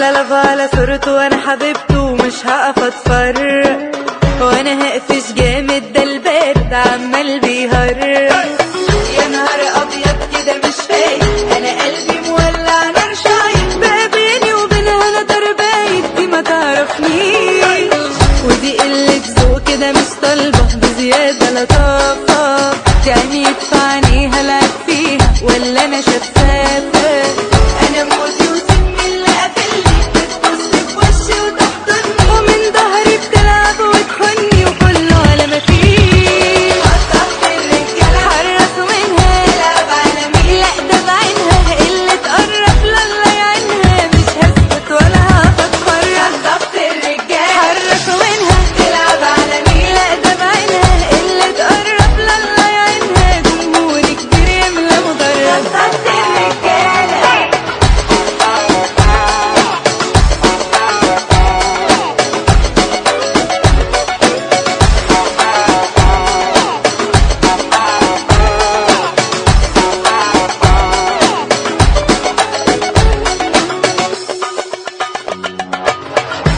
احلى لف على صورته وانا حبيبته ومش هقف اتفرق، وانا هقفش جامد ده البارد عمال بيهرق. يا نهار ابيض كده مش فايق، انا قلبي مولع نار شايط، بقى بيني وبينها انا تربايت دي ما تعرفنيش، ودي قلة ذوق كده مش طالبة بزيادة لطافة، دي عينيك في عينيها لعب فيها ولا انا شفافة؟ انا موتي وسمي اللي قافلني، بتبص في وشي وتحضني ومن ظهري بتلعب وتخني وكله على ما فيه. قطعت الرجالة حرصوا منها تلعب على مين؟ لا ده بعينها اللي تقرب لله يعينها، مش هسكت ولا هتتفرج. قطعت الرجالة حرصوا منها تلعب على مين؟ لا ده بعينها اللي تقرب لله يعينها، جمهور كبير يملى مدرج. قطعت الرجالة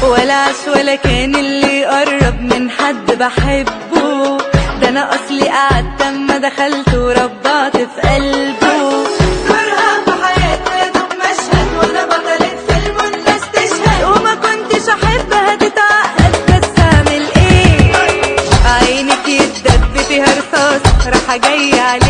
ولا عاش ولا كان اللي يقرب من حد بحبه، ده انا اصلي قعدت اما دخلت وربعت في قلبه. صورها في حياتي يا دوب مشهد وانا بطلت فيلم والناس تشهد، وما كنتش احبها تتعقد بس اعمل ايه؟ عينك يتدب فيها رصاص راحة جاية عليك